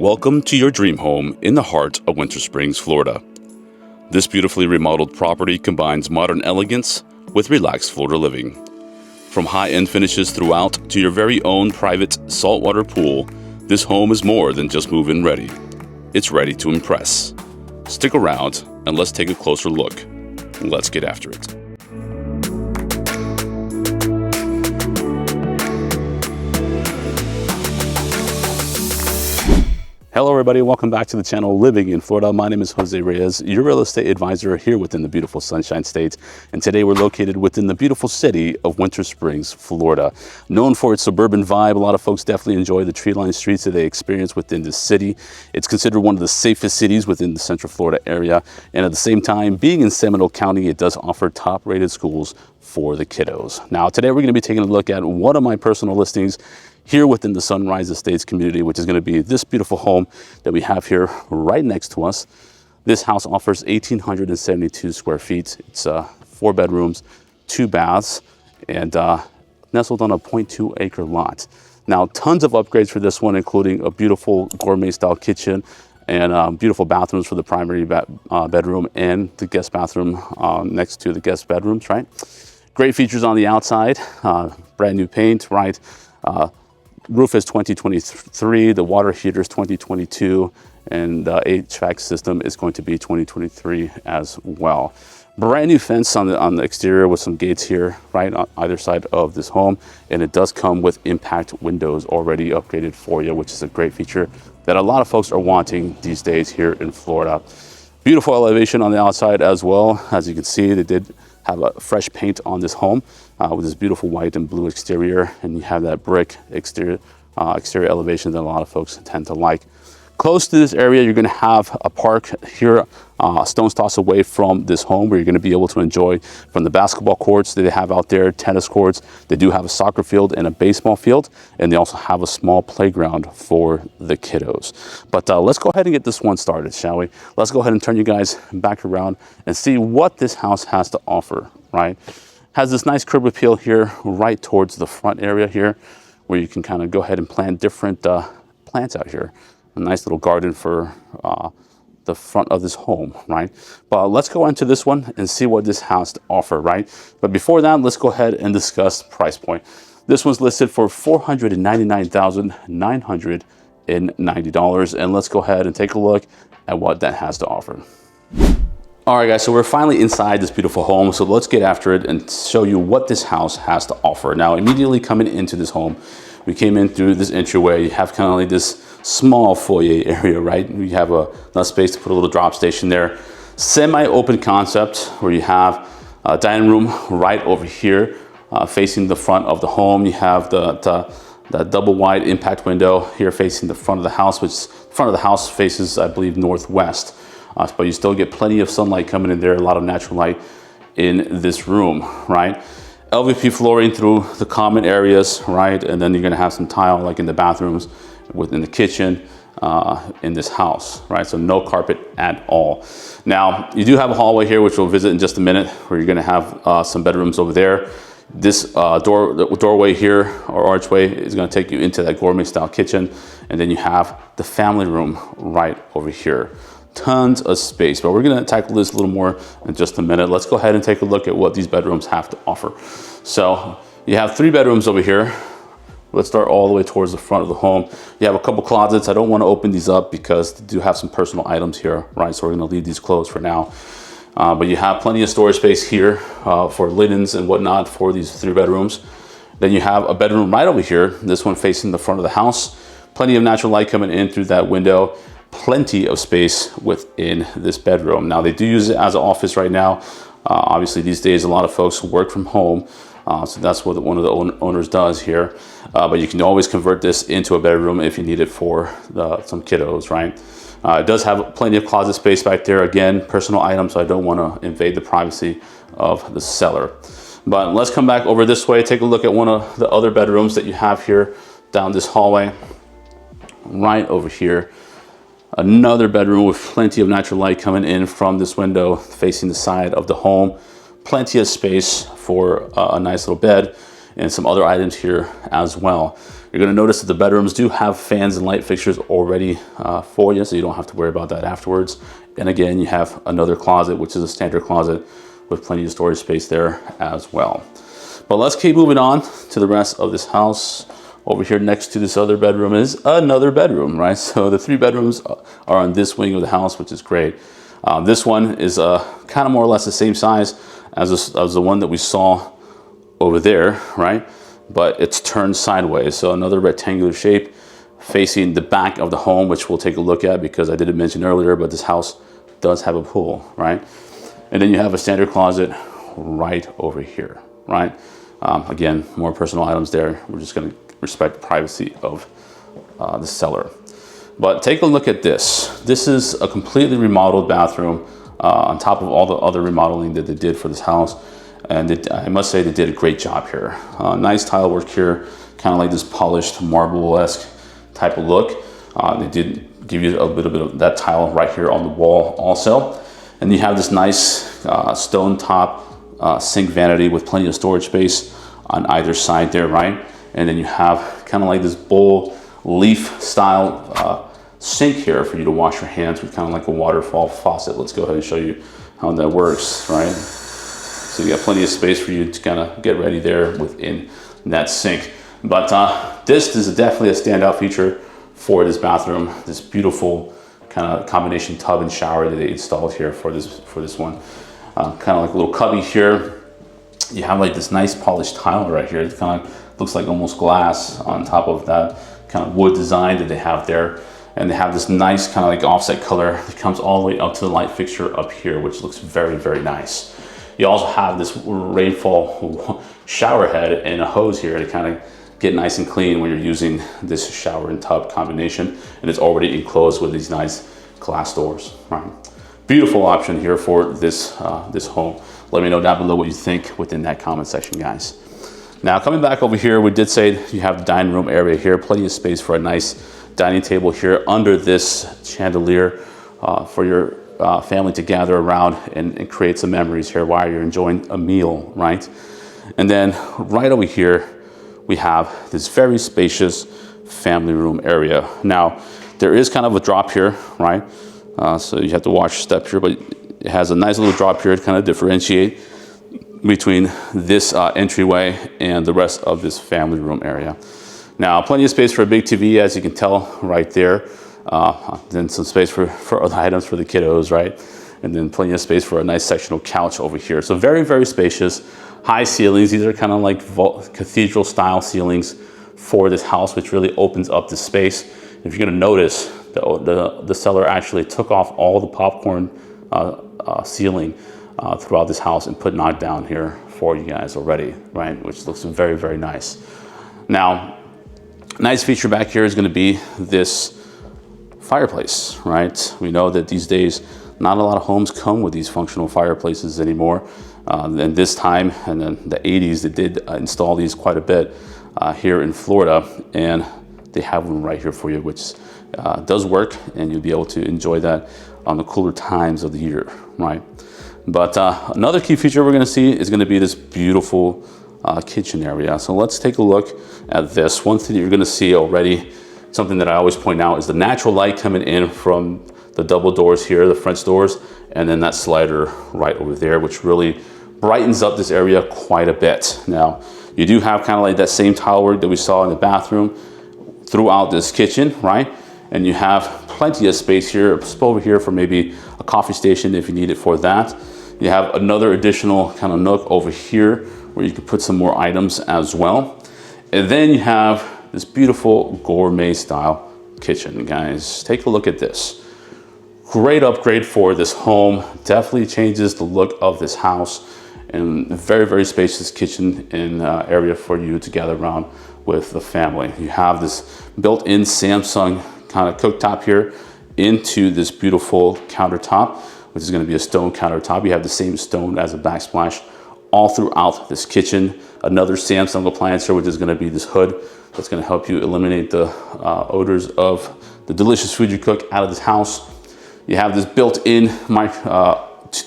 Welcome to your dream home in the heart of Winter Springs, Florida. This beautifully remodeled property combines modern elegance with relaxed Florida living. From high-end finishes throughout to your very own private saltwater pool, this home is more than just move-in ready. It's ready to impress. Stick around and let's take a closer look. Let's get after it. Hello everybody, welcome back to the channel Living in Florida. My name is Jose Reyes, your real estate advisor here within the beautiful Sunshine State. And today we're located within the beautiful city of Winter Springs, Florida. Known for its suburban vibe, a lot of folks definitely enjoy the tree-lined streets that they experience within this city. It's considered one of the safest cities within the Central Florida area. And at the same time, being in Seminole County, it does offer top-rated schools for the kiddos. Now, today we're going to be taking a look at one of my personal listings here within the Sunrise Estates community, which is going to be this beautiful home that we have here right next to us. This house offers 1,872 square feet. It's 4 bedrooms, 2 baths, and nestled on a 0.2 acre lot. Now, tons of upgrades for this one, including a beautiful gourmet style kitchen and beautiful bathrooms for the primary bedroom and the guest bathroom next to the guest bedrooms, right? Great features on the outside, brand new paint, right? Roof is 2023, the water heater is 2022, and the HVAC system is going to be 2023 as well. Brand new fence on the exterior with some gates here, right, on either side of this home. And it does come with impact windows already upgraded for you, which is a great feature that a lot of folks are wanting these days here in Florida. Beautiful elevation on the outside as well. As you can see, they did have a fresh paint on this home with this beautiful white and blue exterior, and you have that brick exterior elevation that a lot of folks tend to like. Close to this area, you're going to have a park here, a stone's toss away from this home, where you're going to be able to enjoy from the basketball courts that they have out there, tennis courts. They do have a soccer field and a baseball field, and they also have a small playground for the kiddos. But let's go ahead and get this one started, shall we? Let's go ahead and turn you guys back around and see what this house has to offer, right? Has this nice curb appeal here right towards the front area here, where you can kind of go ahead and plant different plants out here. A nice little garden for the front of this home, right? But let's go into this one and see what this has to offer, right? But before that, let's go ahead and discuss price point. This one's listed for $499,990, and let's go ahead and take a look at what that has to offer. All right, guys, so we're finally inside this beautiful home, so let's get after it and show you what this house has to offer. Now, immediately coming into this home, we came in through this entryway. You have kind of like this small foyer area, right? You have enough space to put a little drop station there. Semi-open concept where you have a dining room right over here facing the front of the home. You have the double wide impact window here facing the front of the house, which front of the house faces, I believe, northwest. But you still get plenty of sunlight coming in there, a lot of natural light in this room, right? LVP flooring through the common areas, right? And then you're gonna have some tile like in the bathrooms, within the kitchen, in this house, right? So no carpet at all. Now, you do have a hallway here, which we'll visit in just a minute, where you're gonna have some bedrooms over there. This doorway here, or archway, is gonna take you into that gourmet style kitchen. And then you have the family room right over here. Tons of space, but we're gonna tackle this a little more in just a minute. Let's go ahead and take a look at what these bedrooms have to offer. So you have 3 bedrooms over here. Let's start all the way towards the front of the home. You have a couple closets. I don't want to open these up because they do have some personal items here, right? So we're going to leave these closed for now. But you have plenty of storage space here for linens and whatnot for these 3 bedrooms. Then you have a bedroom right over here. This one facing the front of the house. Plenty of natural light coming in through that window. Plenty of space within this bedroom. Now, they do use it as an office right now. Obviously, these days, a lot of folks work from home. So that's what one of the owners does here. But you can always convert this into a bedroom if you need it for some kiddos, right? It does have plenty of closet space back there. Again, personal items, so I don't want to invade the privacy of the seller. But let's come back over this way, take a look at one of the other bedrooms that you have here down this hallway. Right over here. Another bedroom with plenty of natural light coming in from this window facing the side of the home. Plenty of space for a nice little bed and some other items here as well. You're gonna notice that the bedrooms do have fans and light fixtures already for you, so you don't have to worry about that afterwards. And again, you have another closet, which is a standard closet with plenty of storage space there as well. But let's keep moving on to the rest of this house. Over here next to this other bedroom is another bedroom, right? So the 3 bedrooms are on this wing of the house, which is great. This one is kind of more or less the same size as the one that we saw over there, right? But it's turned sideways. So another rectangular shape facing the back of the home, which we'll take a look at because I didn't mention earlier, but this house does have a pool, right? And then you have a standard closet right over here, right? Again, more personal items there. We're just gonna respect the privacy of the seller. But take a look at this. This is a completely remodeled bathroom on top of all the other remodeling that they did for this house. And I must say they did a great job here. Nice tile work here, kind of like this polished marble-esque type of look. They did give you a bit of that tile right here on the wall also. And you have this nice stone top sink vanity with plenty of storage space on either side there, right? And then you have kind of like this bowl leaf style sink here for you to wash your hands with, kind of like a waterfall faucet. Let's go ahead and show you how that works, right? So you got plenty of space for you to kind of get ready there within that sink. But this is definitely a standout feature for this bathroom. This beautiful kind of combination tub and shower that they installed here for this one. Kind of like a little cubby here. You have like this nice polished tile right here. It kind of looks like almost glass on top of that kind of wood design that they have there. And they have this nice kind of like offset color that comes all the way up to the light fixture up here, which looks very, very nice. You also have this rainfall shower head and a hose here to kind of get nice and clean when you're using this shower and tub combination. And it's already enclosed with these nice glass doors, right? Beautiful option here for this home. Let me know down below what you think within that comment section, guys. Now, coming back over here, we did say you have the dining room area here, plenty of space for a nice dining table here under this chandelier for your family to gather around and create some memories here while you're enjoying a meal, right? And then right over here, we have this very spacious family room area. Now, there is kind of a drop here, right? So you have to watch your step here, but it has a nice little drop here to kind of differentiate between this entryway and the rest of this family room area. Now, plenty of space for a big TV, as you can tell right there. Then some space for other items for the kiddos, right? And then plenty of space for a nice sectional couch over here. So very, very spacious, high ceilings. These are kind of like cathedral style ceilings for this house, which really opens up the space. If you're gonna notice, the seller actually took off all the popcorn ceiling throughout this house and put knocked down here for you guys already, right? Which looks very, very nice. Now, nice feature back here is gonna be this fireplace, right? We know that these days, not a lot of homes come with these functional fireplaces anymore. And this time, and then the 80s, they did install these quite a bit here in Florida, and they have one right here for you, which does work, and you'll be able to enjoy that on the cooler times of the year, right? But another key feature we're gonna see is gonna be this beautiful kitchen area. So let's take a look at this. One thing that you're gonna see already, something that I always point out, is the natural light coming in from the double doors here, the French doors, and then that slider right over there, which really brightens up this area quite a bit. Now, you do have kind of like that same tile work that we saw in the bathroom throughout this kitchen, right? And you have plenty of space here, over here for maybe a coffee station if you need it for that. You have another additional kind of nook over here where you can put some more items as well. And then you have this beautiful gourmet style kitchen, guys. Take a look at this. Great upgrade for this home. Definitely changes the look of this house, and very, very spacious kitchen and area for you to gather around with the family. You have this built-in Samsung kind of cooktop here into this beautiful countertop, which is going to be a stone countertop. You have the same stone as a backsplash all throughout this kitchen. Another Samsung appliance here, which is going to be this hood that's going to help you eliminate the odors of the delicious food you cook out of this house. You have this built-in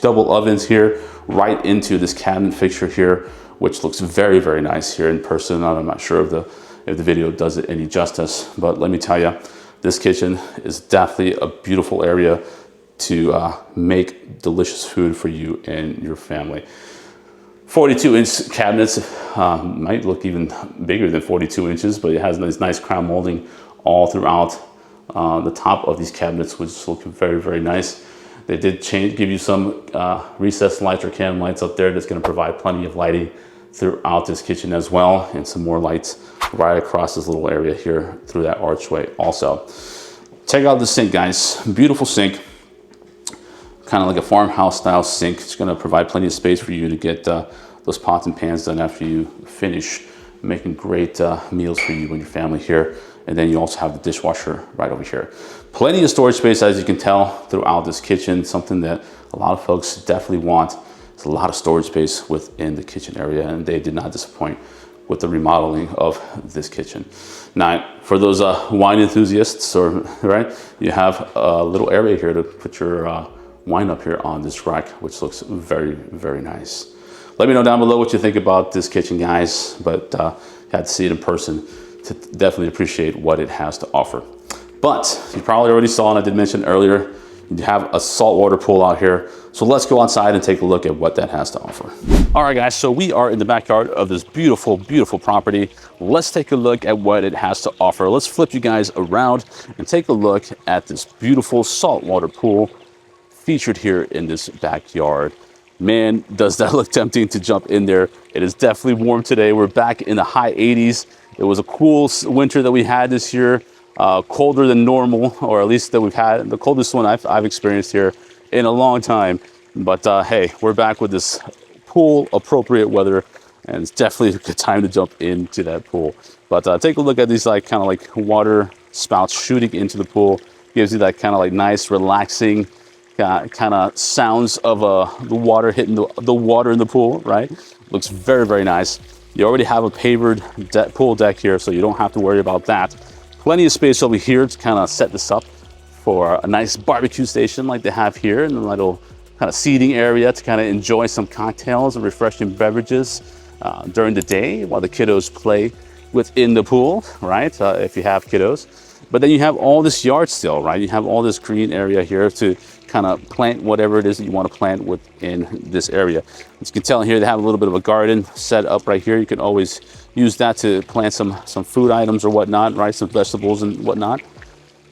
double ovens here right into this cabinet fixture here, which looks very, very nice here in person. I'm not sure of if the video does it any justice. But let me tell you, this kitchen is definitely a beautiful area to make delicious food for you and your family. 42-inch cabinets, might look even bigger than 42 inches, but it has this nice crown molding all throughout the top of these cabinets, which look very, very nice. They did give you some recessed lights or candle lights up there that's going to provide plenty of lighting throughout this kitchen as well, and some more lights right across this little area here through that archway also. Check out the sink, guys. Beautiful sink, kind of like a farmhouse style sink. It's going to provide plenty of space for you to get those pots and pans done after you finish making great meals for you and your family here. And then you also have the dishwasher right over here. Plenty of storage space, as you can tell, throughout this kitchen. Something that a lot of folks definitely want. There's a lot of storage space within the kitchen area, and they did not disappoint with the remodeling of this kitchen. Now, for those wine enthusiasts, right, you have a little area here to put your wine up here on this rack, which looks very, very nice. Let me know down below what you think about this kitchen, guys. But you had to see it in person to definitely appreciate what it has to offer. But you probably already saw, and I did mention earlier, you have a saltwater pool out here. So let's go outside and take a look at what that has to offer. All right, guys, so we are in the backyard of this beautiful, beautiful property. Let's take a look at what it has to offer. Let's flip you guys around and take a look at this beautiful saltwater pool featured here in this backyard. Man, does that look tempting to jump in there. It is definitely warm today. We're back in the high 80s. It was a cool winter that we had this year, colder than normal, or at least that we've had, the coldest one I've experienced here in a long time. But hey, we're back with this pool appropriate weather, and it's definitely a good time to jump into that pool. But take a look at these kind of like water spouts shooting into the pool. Gives you that kind of like nice, relaxing kind of sounds of the water hitting the water in the pool, right? Looks very, very nice. You already have a pavered pool deck here, so you don't have to worry about that. Plenty of space over here to kind of set this up for a nice barbecue station like they have here, and a little kind of seating area to kind of enjoy some cocktails and refreshing beverages during the day while the kiddos play within the pool, right? If you have kiddos. But then you have all this yard still, right? You have all this green area here to kind of plant whatever it is that you want to plant within this area. As you can tell here, they have a little bit of a garden set up right here. You can always use that to plant some food items or whatnot, right? Some vegetables and whatnot.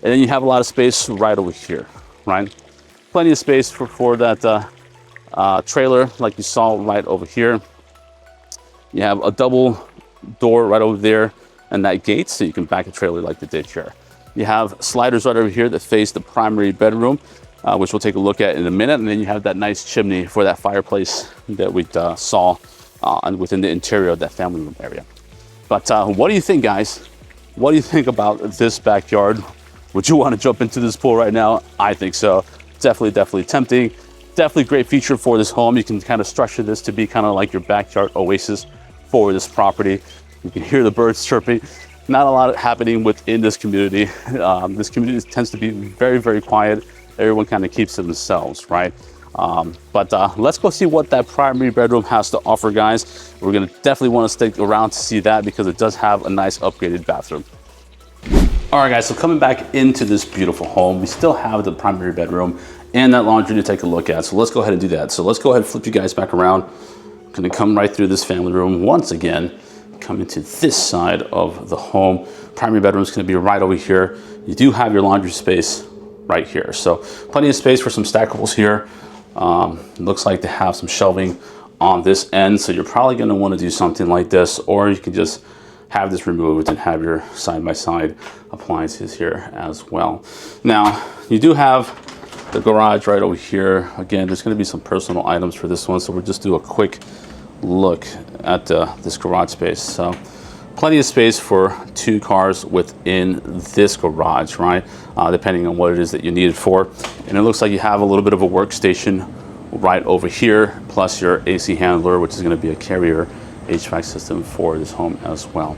And then you have a lot of space right over here, right? Plenty of space for that trailer like you saw right over here. You have a double door right over there and that gate, so you can back a trailer like they did here. You have sliders right over here that face the primary bedroom, which we'll take a look at in a minute. And then you have that nice chimney for that fireplace that we saw within the interior of that family room area. But what do you think, guys? What do you think about this backyard? Would you want to jump into this pool right now? I think so. Definitely, definitely tempting. Definitely great feature for this home. You can kind of structure this to be kind of like your backyard oasis for this property. You can hear the birds chirping. Not a lot happening within this community. This community tends to be very, very quiet. Everyone kind of keeps to themselves, right? But let's go see what that primary bedroom has to offer, guys. We're gonna definitely want to stick around to see that because it does have a nice upgraded bathroom. All right, guys, so coming back into this beautiful home, we still have the primary bedroom and that laundry to take a look at. So let's go ahead and do that. So let's go ahead and flip you guys back around. I'm gonna come right through this family room once again. Come into this side of the home. Primary bedroom is going to be right over here. You do have your laundry space right here. So plenty of space for some stackables here. Looks like they have some shelving on this end. So you're probably going to want to do something like this, or you can just have this removed and have your side-by-side appliances here as well. Now, you do have the garage right over here. Again, there's going to be some personal items for this one. So we'll just do a quick look at this garage space. So plenty of space for 2 cars within this garage, right? Depending on what it is that you need it for. And it looks like you have a little bit of a workstation right over here, plus your AC handler, which is going to be a Carrier HVAC system for this home as well.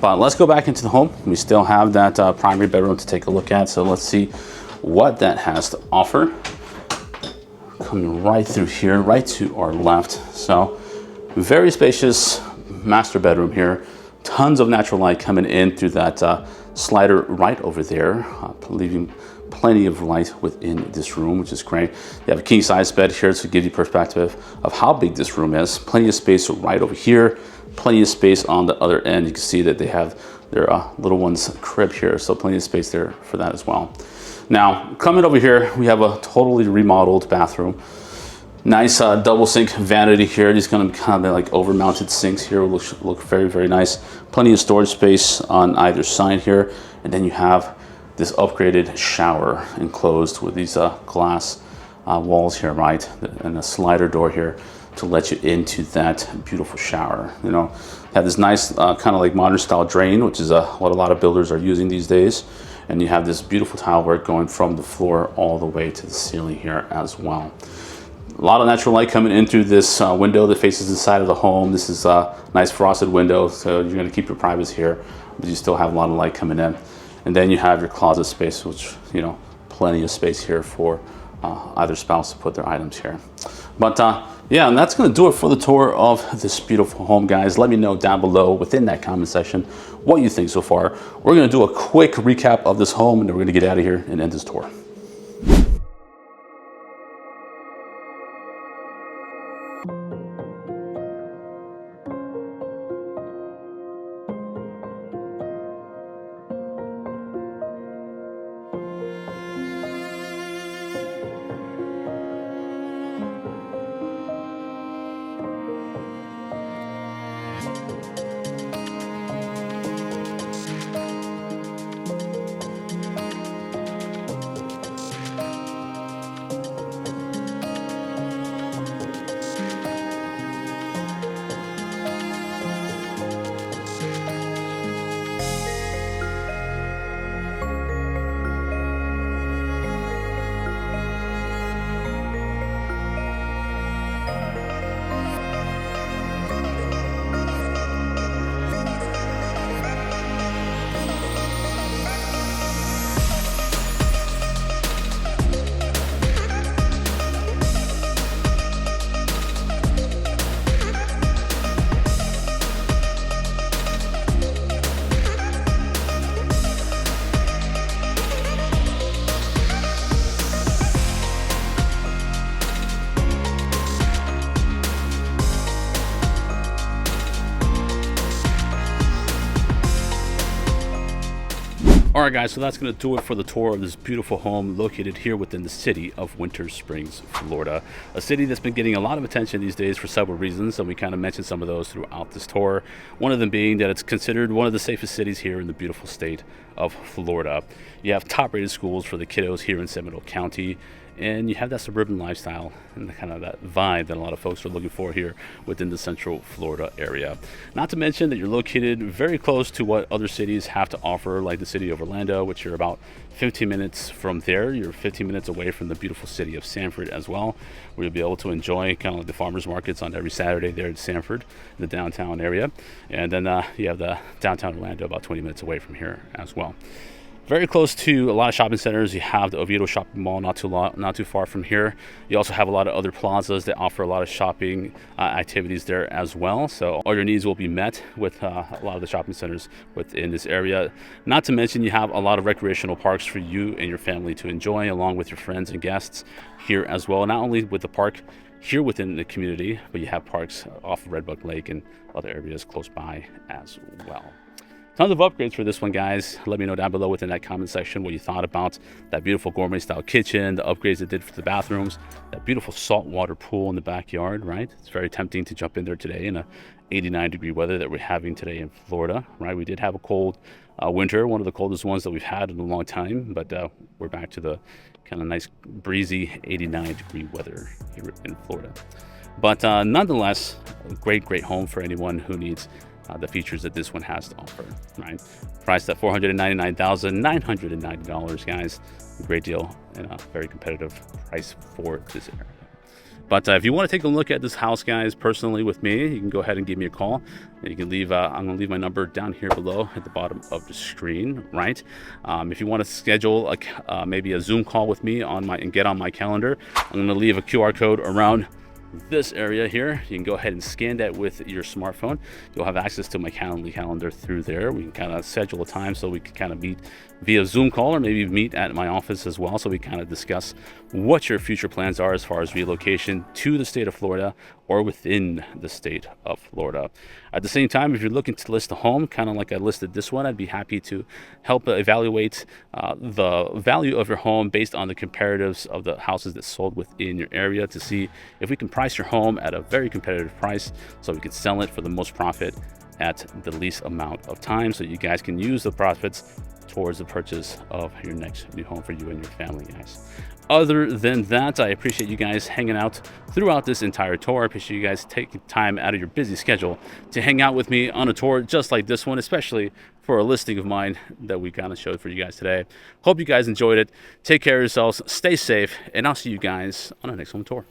But let's go back into the home. We still have that primary bedroom to take a look at. So let's see what that has to offer. Coming right through here, right to our left. So very spacious master bedroom here. Tons of natural light coming in through that slider right over there, leaving plenty of light within this room, which is great. You have a king size bed here to give you perspective of how big this room is. Plenty of space right over here, plenty of space on the other end. You can see that they have their little one's crib here, so plenty of space there for that as well. Now, coming over here, we have a totally remodeled bathroom. Nice double sink vanity here. These kind of like over mounted sinks here will look very, very nice. Plenty of storage space on either side here. And then you have this upgraded shower enclosed with these glass walls here, right? And a slider door here to let you into that beautiful shower. You know, have this nice kind of like modern style drain, which is what a lot of builders are using these days. And you have this beautiful tile work going from the floor all the way to the ceiling here as well. A lot of natural light coming in through this window that faces the side of the home. This is a nice frosted window, so you're going to keep your privacy here, but you still have a lot of light coming in. And then you have your closet space, which, you know, plenty of space here for either spouse to put their items here. But yeah, and that's going to do it for the tour of this beautiful home, guys. Let me know down below within that comment section what you think so far. We're going to do a quick recap of this home, and then we're going to get out of here and end this tour. All right, guys, so that's going to do it for the tour of this beautiful home located here within the city of Winter Springs, Florida. A city that's been getting a lot of attention these days for several reasons, and we kind of mentioned some of those throughout this tour. One of them being that it's considered one of the safest cities here in the beautiful state of Florida. You have top-rated schools for the kiddos here in Seminole County, and you have that suburban lifestyle and kind of that vibe that a lot of folks are looking for here within the Central Florida area. Not to mention that you're located very close to what other cities have to offer, like the city of Orlando, which you're about 15 minutes from there. You're 15 minutes away from the beautiful city of Sanford as well, where you'll be able to enjoy kind of like the farmers markets on every Saturday there in Sanford, the downtown area. And then you have the downtown Orlando about 20 minutes away from here as well. Very close to a lot of shopping centers. You have the Oviedo shopping mall not too far from here. You also have a lot of other plazas that offer a lot of shopping activities there as well. So all your needs will be met with a lot of the shopping centers within this area. Not to mention you have a lot of recreational parks for you and your family to enjoy along with your friends and guests here as well. Not only with the park here within the community, but you have parks off of Redbud Lake and other areas close by as well. Tons of upgrades for this one, guys. Let me know down below within that comment section what you thought about that beautiful gourmet style kitchen, the upgrades it did for the bathrooms, that beautiful saltwater pool in the backyard, right? It's very tempting to jump in there today in a 89-degree weather that we're having today in Florida, right? We did have a cold winter, one of the coldest ones that we've had in a long time, but we're back to the kind of nice breezy 89-degree weather here in Florida. But nonetheless, a great home for anyone who needs the features that this one has to offer, right? Priced at $499,990, guys. A great deal and a very competitive price for this area. But if you want to take a look at this house, guys, personally with me, you can go ahead and give me a call. You can leave, I'm going to leave my number down here below at the bottom of the screen, right? If you want to schedule maybe a Zoom call with me and get on my calendar, I'm going to leave a QR code around this area here. You can go ahead and scan that with your smartphone. You'll have access to my calendar through there. We can kind of schedule a time so we can kind of meet via Zoom call, or maybe meet at my office as well, so we kind of discuss what your future plans are as far as relocation to the state of Florida or within the state of Florida. At the same time, if you're looking to list a home, kind of like I listed this one, I'd be happy to help evaluate the value of your home based on the comparatives of the houses that sold within your area, to see if we can price your home at a very competitive price so we can sell it for the most profit at the least amount of time, so you guys can use the profits towards the purchase of your next new home for you and your family, guys. Other than that, I appreciate you guys hanging out throughout this entire tour. I appreciate you guys taking time out of your busy schedule to hang out with me on a tour just like this one, especially for a listing of mine that we kind of showed for you guys today. Hope you guys enjoyed it. Take care of yourselves, stay safe, and I'll see you guys on the next home tour.